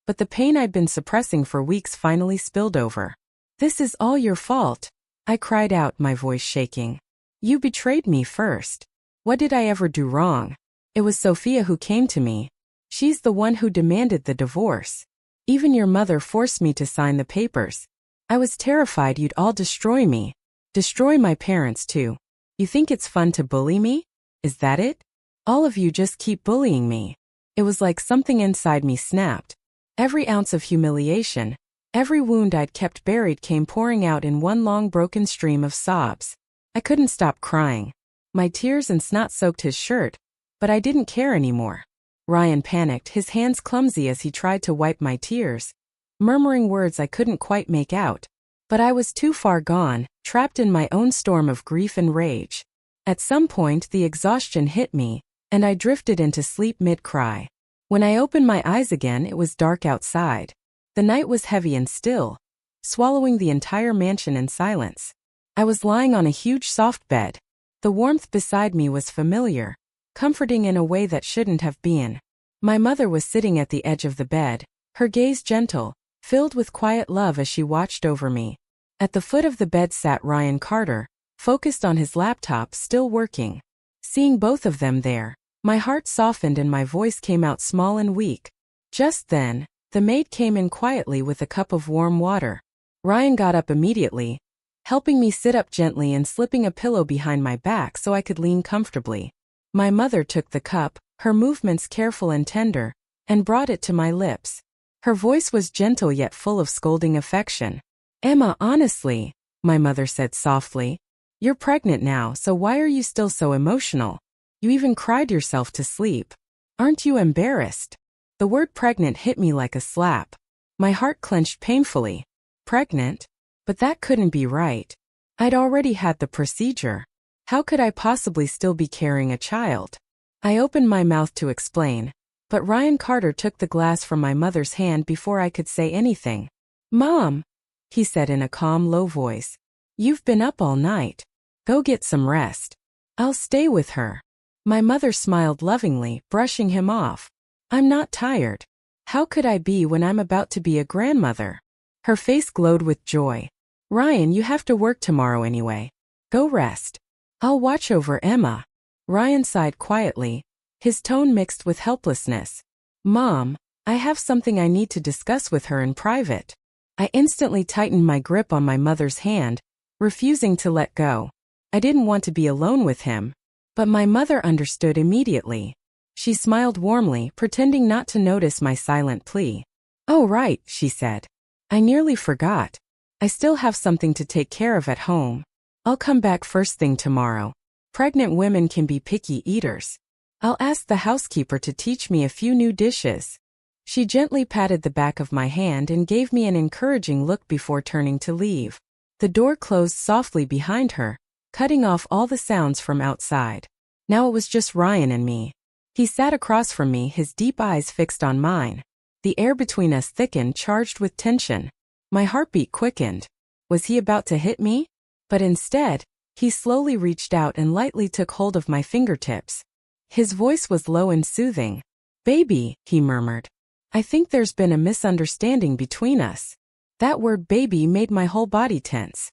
But the pain I'd been suppressing for weeks finally spilled over. This is all your fault, I cried out, my voice shaking. You betrayed me first. What did I ever do wrong? It was Sophia who came to me. She's the one who demanded the divorce. Even your mother forced me to sign the papers. I was terrified you'd all destroy me. Destroy my parents too. You think it's fun to bully me? Is that it? All of you just keep bullying me. It was like something inside me snapped. Every ounce of humiliation, every wound I'd kept buried came pouring out in one long broken stream of sobs. I couldn't stop crying. My tears and snot soaked his shirt, but I didn't care anymore. Ryan panicked, his hands clumsy as he tried to wipe my tears, murmuring words I couldn't quite make out. But I was too far gone, trapped in my own storm of grief and rage. At some point the exhaustion hit me, and I drifted into sleep mid-cry. When I opened my eyes again, it was dark outside. The night was heavy and still, swallowing the entire mansion in silence. I was lying on a huge soft bed. The warmth beside me was familiar, comforting in a way that shouldn't have been. My mother was sitting at the edge of the bed, her gaze gentle, filled with quiet love as she watched over me. At the foot of the bed sat Ryan Carter, focused on his laptop, still working. Seeing both of them there, my heart softened and my voice came out small and weak. Just then, the maid came in quietly with a cup of warm water. Ryan got up immediately, helping me sit up gently and slipping a pillow behind my back so I could lean comfortably. My mother took the cup, her movements careful and tender, and brought it to my lips. Her voice was gentle yet full of scolding affection. "Emma, honestly," my mother said softly, "you're pregnant now, so why are you still so emotional? You even cried yourself to sleep. Aren't you embarrassed?" The word pregnant hit me like a slap. My heart clenched painfully. Pregnant? But that couldn't be right. I'd already had the procedure. How could I possibly still be carrying a child? I opened my mouth to explain, but Ryan Carter took the glass from my mother's hand before I could say anything. "Mom," he said in a calm, low voice, "you've been up all night. Go get some rest. I'll stay with her." My mother smiled lovingly, brushing him off. "I'm not tired. How could I be when I'm about to be a grandmother?" Her face glowed with joy. "Ryan, you have to work tomorrow anyway. Go rest. I'll watch over Emma." Ryan sighed quietly, his tone mixed with helplessness. "Mom, I have something I need to discuss with her in private." I instantly tightened my grip on my mother's hand, refusing to let go. I didn't want to be alone with him, but my mother understood immediately. She smiled warmly, pretending not to notice my silent plea. "Oh right," she said. "I nearly forgot. I still have something to take care of at home. I'll come back first thing tomorrow. Pregnant women can be picky eaters. I'll ask the housekeeper to teach me a few new dishes." She gently patted the back of my hand and gave me an encouraging look before turning to leave. The door closed softly behind her, cutting off all the sounds from outside. Now it was just Ryan and me. He sat across from me, his deep eyes fixed on mine. The air between us thickened, charged with tension. My heartbeat quickened. Was he about to hit me? But instead, he slowly reached out and lightly took hold of my fingertips. His voice was low and soothing. "Baby," he murmured. "I think there's been a misunderstanding between us." That word baby made my whole body tense.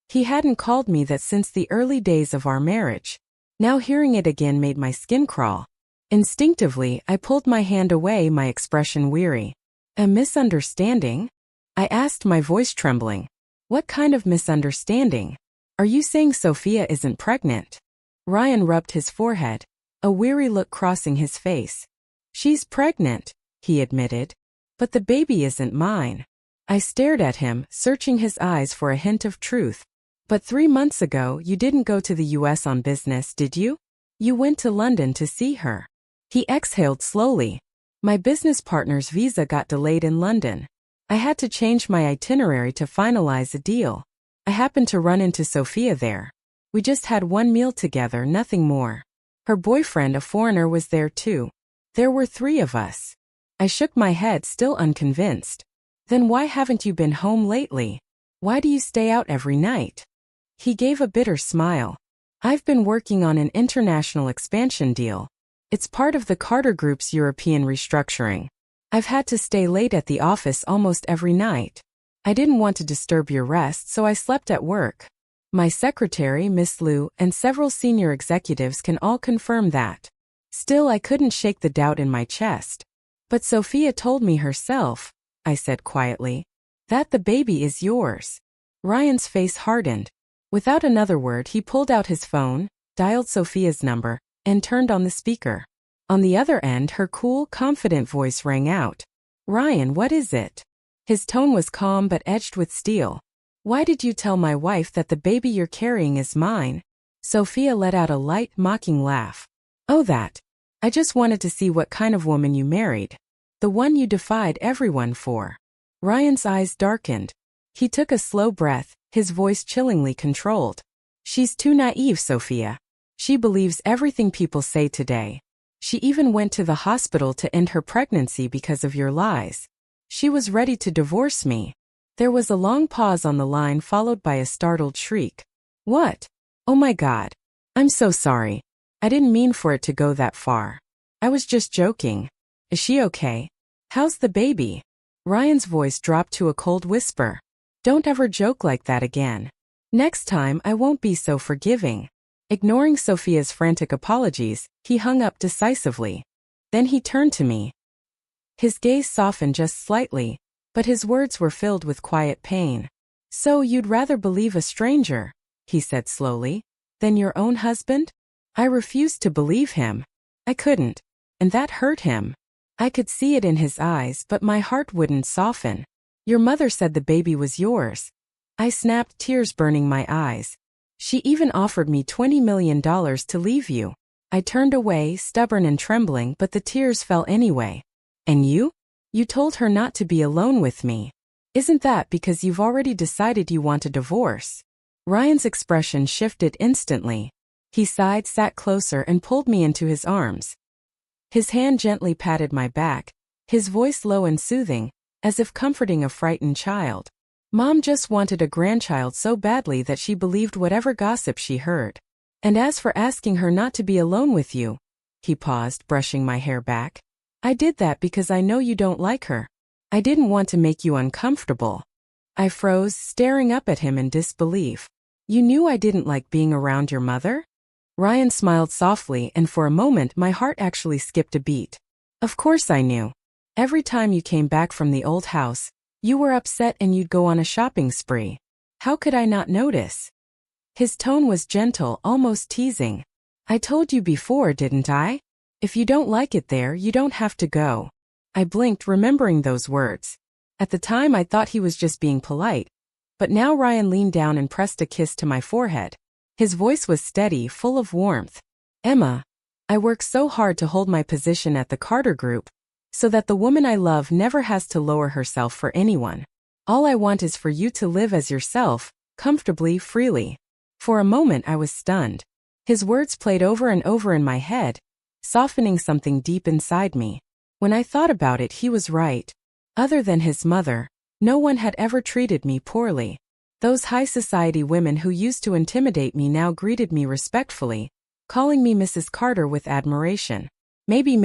He hadn't called me that since the early days of our marriage. Now hearing it again made my skin crawl. Instinctively, I pulled my hand away, my expression weary. "A misunderstanding?" I asked, my voice trembling. "What kind of misunderstanding? Are you saying Sophia isn't pregnant?" Ryan rubbed his forehead, a weary look crossing his face. "She's pregnant," he admitted. "But the baby isn't mine." I stared at him, searching his eyes for a hint of truth. "But 3 months ago, you didn't go to the US on business, did you? You went to London to see her." He exhaled slowly. "My business partner's visa got delayed in London. I had to change my itinerary to finalize a deal. I happened to run into Sophia there. We just had one meal together, nothing more. Her boyfriend, a foreigner, was there too. There were 3 of us." I shook my head, still unconvinced. "Then why haven't you been home lately? Why do you stay out every night?" He gave a bitter smile. "I've been working on an international expansion deal. It's part of the Carter Group's European restructuring. I've had to stay late at the office almost every night. I didn't want to disturb your rest, so I slept at work. My secretary, Miss Liu, and several senior executives can all confirm that." Still, I couldn't shake the doubt in my chest. "But Sophia told me herself," I said quietly, "that the baby is yours." Ryan's face hardened. Without another word, he pulled out his phone, dialed Sophia's number, and turned on the speaker. On the other end, her cool, confident voice rang out. "Ryan, what is it?" His tone was calm but edged with steel. "Why did you tell my wife that the baby you're carrying is mine?" Sophia let out a light, mocking laugh. "Oh, that. I just wanted to see what kind of woman you married. The one you defied everyone for." Ryan's eyes darkened. He took a slow breath, his voice chillingly controlled. "She's too naive, Sophia. She believes everything people say today. She even went to the hospital to end her pregnancy because of your lies. She was ready to divorce me. There was a long pause on the line followed by a startled shriek. What? Oh my God. I'm so sorry. I didn't mean for it to go that far. I was just joking. Is she okay? How's the baby? Ryan's voice dropped to a cold whisper. Don't ever joke like that again. Next time I won't be so forgiving. Ignoring Sophia's frantic apologies, he hung up decisively. Then he turned to me. His gaze softened just slightly, but his words were filled with quiet pain. So you'd rather believe a stranger, he said slowly, than your own husband? I refused to believe him. I couldn't. And that hurt him. I could see it in his eyes, but my heart wouldn't soften. Your mother said the baby was yours. I snapped, tears burning my eyes. She even offered me $20 million to leave you. I turned away, stubborn and trembling, but the tears fell anyway. And you? You told her not to be alone with me. Isn't that because you've already decided you want a divorce? Ryan's expression shifted instantly. He sighed, sat closer, and pulled me into his arms. His hand gently patted my back, his voice low and soothing, as if comforting a frightened child. Mom just wanted a grandchild so badly that she believed whatever gossip she heard. And as for asking her not to be alone with you, he paused, brushing my hair back. I did that because I know you don't like her. I didn't want to make you uncomfortable. I froze, staring up at him in disbelief. You knew I didn't like being around your mother? Ryan smiled softly, and for a moment my heart actually skipped a beat. Of course I knew. Every time you came back from the old house, you were upset and you'd go on a shopping spree. How could I not notice? His tone was gentle, almost teasing. I told you before, didn't I? If you don't like it there, you don't have to go. I blinked, remembering those words. At the time I thought he was just being polite, but now Ryan leaned down and pressed a kiss to my forehead. His voice was steady, full of warmth. Emma, I work so hard to hold my position at the Carter Group, so that the woman I love never has to lower herself for anyone. All I want is for you to live as yourself, comfortably, freely. For a moment I was stunned. His words played over and over in my head, softening something deep inside me. When I thought about it, he was right. Other than his mother, no one had ever treated me poorly. Those high society women who used to intimidate me now greeted me respectfully, calling me Mrs. Carter with admiration. Maybe,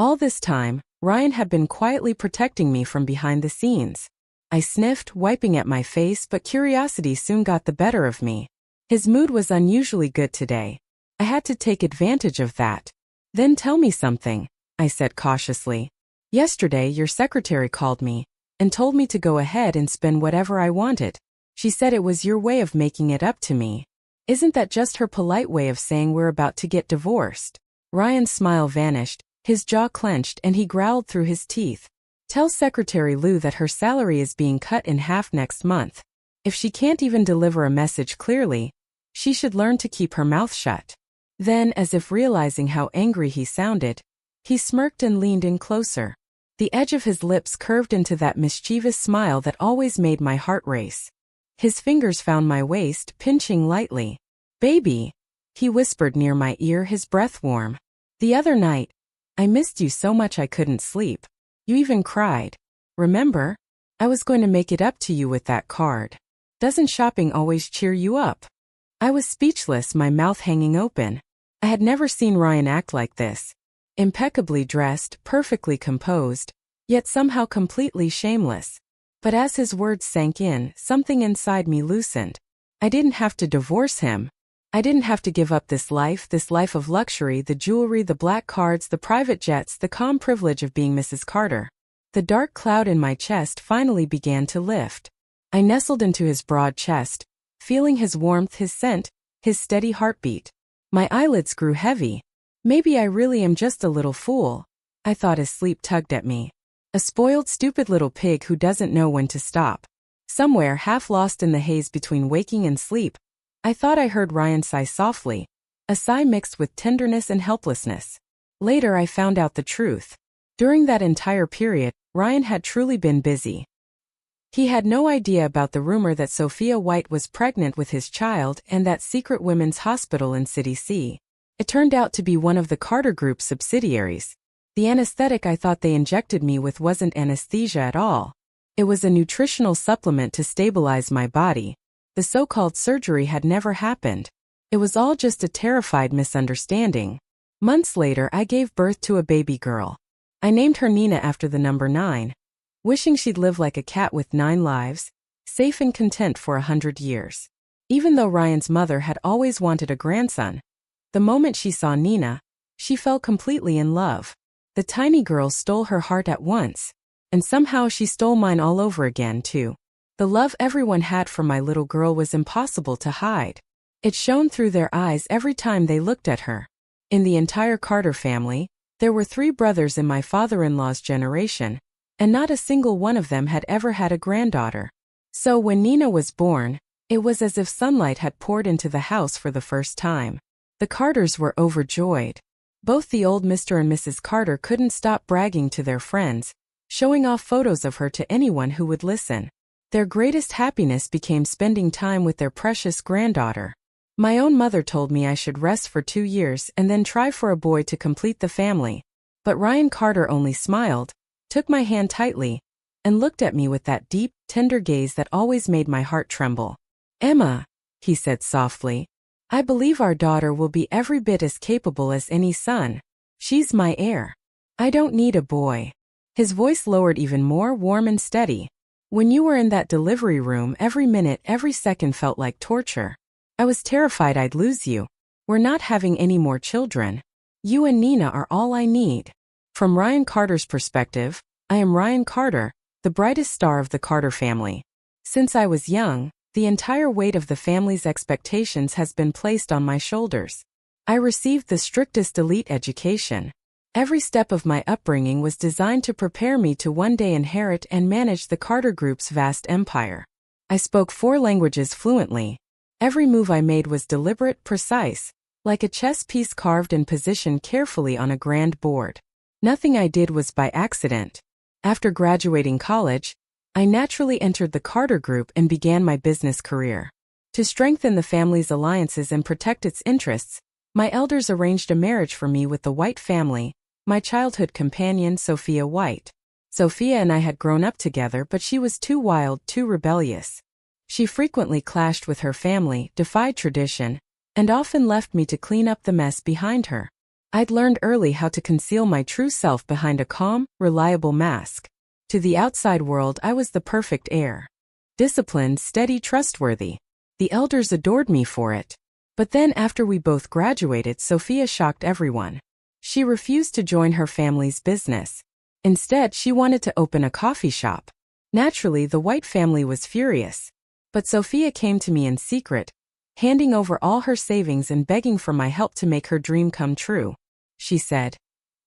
all this time, Ryan had been quietly protecting me from behind the scenes. I sniffed, wiping at my face, but curiosity soon got the better of me. His mood was unusually good today. I had to take advantage of that. Then tell me something, I said cautiously. Yesterday your secretary called me and told me to go ahead and spend whatever I wanted. She said it was your way of making it up to me. Isn't that just her polite way of saying we're about to get divorced? Ryan's smile vanished, his jaw clenched, and he growled through his teeth. Tell Secretary Lou that her salary is being cut in half next month. If she can't even deliver a message clearly, she should learn to keep her mouth shut. Then, as if realizing how angry he sounded, he smirked and leaned in closer. The edge of his lips curved into that mischievous smile that always made my heart race. His fingers found my waist, pinching lightly. Baby, he whispered near my ear, his breath warm. The other night, I missed you so much I couldn't sleep. You even cried. Remember? I was going to make it up to you with that card. Doesn't shopping always cheer you up? I was speechless, my mouth hanging open. I had never seen Ryan act like this. Impeccably dressed, perfectly composed, yet somehow completely shameless. But as his words sank in, something inside me loosened. I didn't have to divorce him. I didn't have to give up this life of luxury, the jewelry, the black cards, the private jets, the calm privilege of being Mrs. Carter. The dark cloud in my chest finally began to lift. I nestled into his broad chest, feeling his warmth, his scent, his steady heartbeat. My eyelids grew heavy. Maybe I really am just a little fool, I thought as sleep tugged at me. A spoiled, stupid little pig who doesn't know when to stop. Somewhere, half lost in the haze between waking and sleep, I thought I heard Ryan sigh softly, a sigh mixed with tenderness and helplessness. Later I found out the truth. During that entire period, Ryan had truly been busy. He had no idea about the rumor that Sophia White was pregnant with his child and that secret women's hospital in City C. It turned out to be one of the Carter Group's subsidiaries. The anesthetic I thought they injected me with wasn't anesthesia at all. It was a nutritional supplement to stabilize my body. The so-called surgery had never happened. It was all just a terrified misunderstanding. Months later, I gave birth to a baby girl. I named her Nina after the number 9, wishing she'd live like a cat with 9 lives, safe and content for 100 years. Even though Ryan's mother had always wanted a grandson, the moment she saw Nina, she fell completely in love. The tiny girl stole her heart at once, and somehow she stole mine all over again, too. The love everyone had for my little girl was impossible to hide. It shone through their eyes every time they looked at her. In the entire Carter family, there were 3 brothers in my father-in-law's generation, and not a single one of them had ever had a granddaughter. So when Nina was born, it was as if sunlight had poured into the house for the first time. The Carters were overjoyed. Both the old Mr. and Mrs. Carter couldn't stop bragging to their friends, showing off photos of her to anyone who would listen. Their greatest happiness became spending time with their precious granddaughter. My own mother told me I should rest for 2 years and then try for a boy to complete the family. But Ryan Carter only smiled, took my hand tightly, and looked at me with that deep, tender gaze that always made my heart tremble. "Emma," he said softly, "I believe our daughter will be every bit as capable as any son. She's my heir. I don't need a boy." His voice lowered even more, warm and steady. "When you were in that delivery room, every minute, every second felt like torture. I was terrified I'd lose you. We're not having any more children. You and Nina are all I need." From Ryan Carter's perspective, I am Ryan Carter, the brightest star of the Carter family. Since I was young, the entire weight of the family's expectations has been placed on my shoulders. I received the strictest elite education. Every step of my upbringing was designed to prepare me to one day inherit and manage the Carter Group's vast empire. I spoke 4 languages fluently. Every move I made was deliberate, precise, like a chess piece carved and positioned carefully on a grand board. Nothing I did was by accident. After graduating college, I naturally entered the Carter Group and began my business career. To strengthen the family's alliances and protect its interests, my elders arranged a marriage for me with the White family, my childhood companion Sophia White. Sophia and I had grown up together, but she was too wild, too rebellious. She frequently clashed with her family, defied tradition, and often left me to clean up the mess behind her. I'd learned early how to conceal my true self behind a calm, reliable mask. To the outside world, I was the perfect heir. Disciplined, steady, trustworthy. The elders adored me for it. But then after we both graduated, Sophia shocked everyone. She refused to join her family's business. Instead, she wanted to open a coffee shop. Naturally, the White family was furious. But Sophia came to me in secret, handing over all her savings and begging for my help to make her dream come true. She said,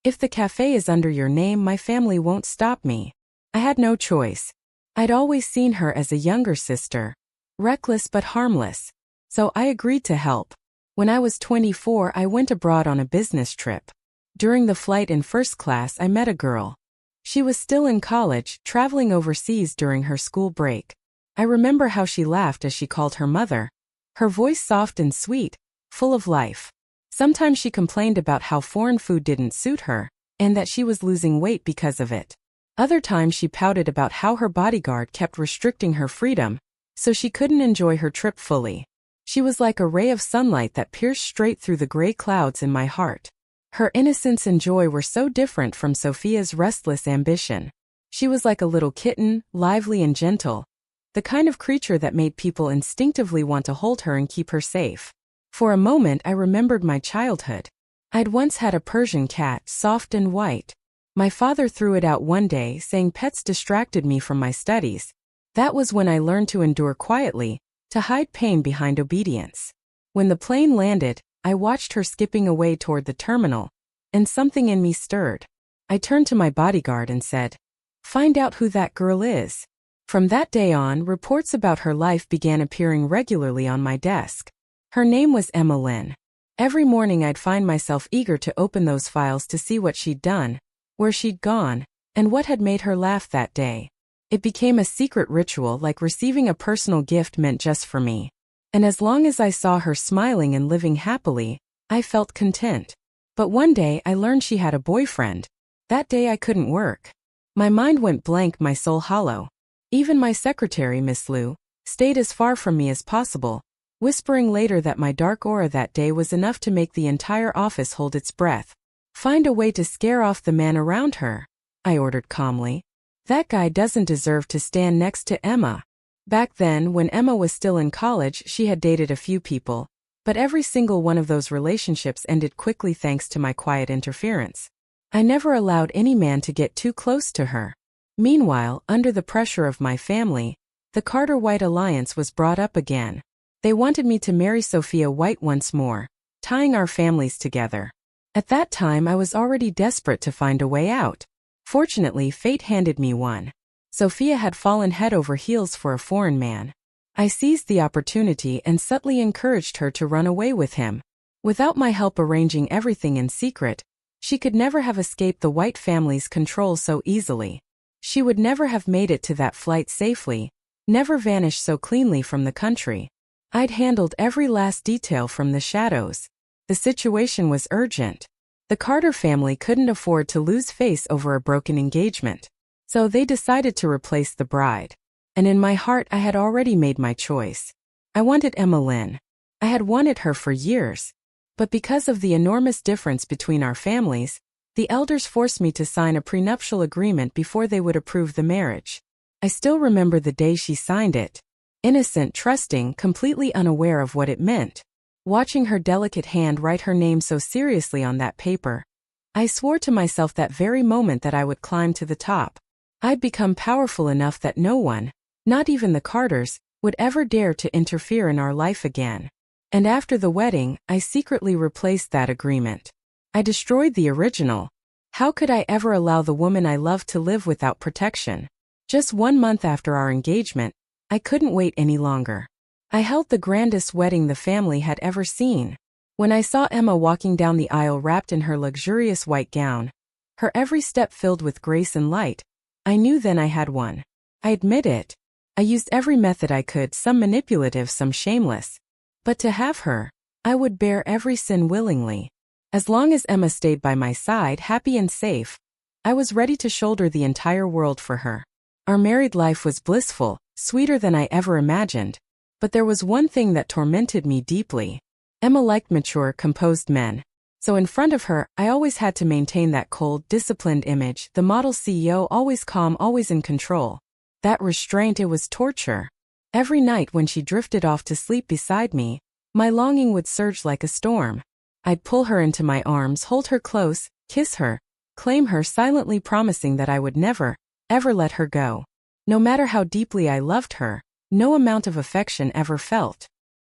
"If the cafe is under your name, my family won't stop me." I had no choice. I'd always seen her as a younger sister, reckless but harmless. So I agreed to help. When I was 24, I went abroad on a business trip. During the flight in first class, I met a girl. She was still in college, traveling overseas during her school break. I remember how she laughed as she called her mother. Her voice soft and sweet, full of life. Sometimes she complained about how foreign food didn't suit her, and that she was losing weight because of it. Other times she pouted about how her bodyguard kept restricting her freedom, so she couldn't enjoy her trip fully. She was like a ray of sunlight that pierced straight through the gray clouds in my heart. Her innocence and joy were so different from Sophia's restless ambition. She was like a little kitten, lively and gentle, the kind of creature that made people instinctively want to hold her and keep her safe. For a moment I remembered my childhood. I'd once had a Persian cat, soft and white. My father threw it out one day, saying pets distracted me from my studies. That was when I learned to endure quietly, to hide pain behind obedience. When the plane landed, I watched her skipping away toward the terminal, and something in me stirred. I turned to my bodyguard and said, "Find out who that girl is." From that day on, reports about her life began appearing regularly on my desk. Her name was Emma Lynn. Every morning I'd find myself eager to open those files to see what she'd done, where she'd gone, and what had made her laugh that day. It became a secret ritual, like receiving a personal gift meant just for me. And as long as I saw her smiling and living happily, I felt content. But one day I learned she had a boyfriend. That day I couldn't work. My mind went blank, my soul hollow. Even my secretary, Miss Lou, stayed as far from me as possible, whispering later that my dark aura that day was enough to make the entire office hold its breath. Find a way to scare off the man around her, I ordered calmly. That guy doesn't deserve to stand next to Emma. Back then, when Emma was still in college, she had dated a few people, but every single one of those relationships ended quickly thanks to my quiet interference. I never allowed any man to get too close to her. Meanwhile, under the pressure of my family, the Carter-White alliance was brought up again. They wanted me to marry Sophia White once more, tying our families together. At that time I was already desperate to find a way out. Fortunately, fate handed me one. Sophia had fallen head over heels for a foreign man. I seized the opportunity and subtly encouraged her to run away with him. Without my help arranging everything in secret, she could never have escaped the White family's control so easily. She would never have made it to that flight safely, never vanished so cleanly from the country. I'd handled every last detail from the shadows. The situation was urgent. The Carter family couldn't afford to lose face over a broken engagement. So they decided to replace the bride. And in my heart I had already made my choice. I wanted Emma Lynn. I had wanted her for years. But because of the enormous difference between our families, the elders forced me to sign a prenuptial agreement before they would approve the marriage. I still remember the day she signed it. Innocent, trusting, completely unaware of what it meant. Watching her delicate hand write her name so seriously on that paper, I swore to myself that very moment that I would climb to the top. I'd become powerful enough that no one, not even the Carters, would ever dare to interfere in our life again. And after the wedding, I secretly replaced that agreement. I destroyed the original. How could I ever allow the woman I loved to live without protection? Just 1 month after our engagement, I couldn't wait any longer. I held the grandest wedding the family had ever seen. When I saw Emma walking down the aisle wrapped in her luxurious white gown, her every step filled with grace and light, I knew then I had won. I admit it. I used every method I could, some manipulative, some shameless. But to have her, I would bear every sin willingly. As long as Emma stayed by my side, happy and safe, I was ready to shoulder the entire world for her. Our married life was blissful, sweeter than I ever imagined. But there was one thing that tormented me deeply. Emma liked mature, composed men. So in front of her, I always had to maintain that cold, disciplined image, the model CEO, always calm, always in control. That restraint, it was torture. Every night when she drifted off to sleep beside me, my longing would surge like a storm. I'd pull her into my arms, hold her close, kiss her, claim her, silently promising that I would never, ever let her go. No matter how deeply I loved her, no amount of affection ever felt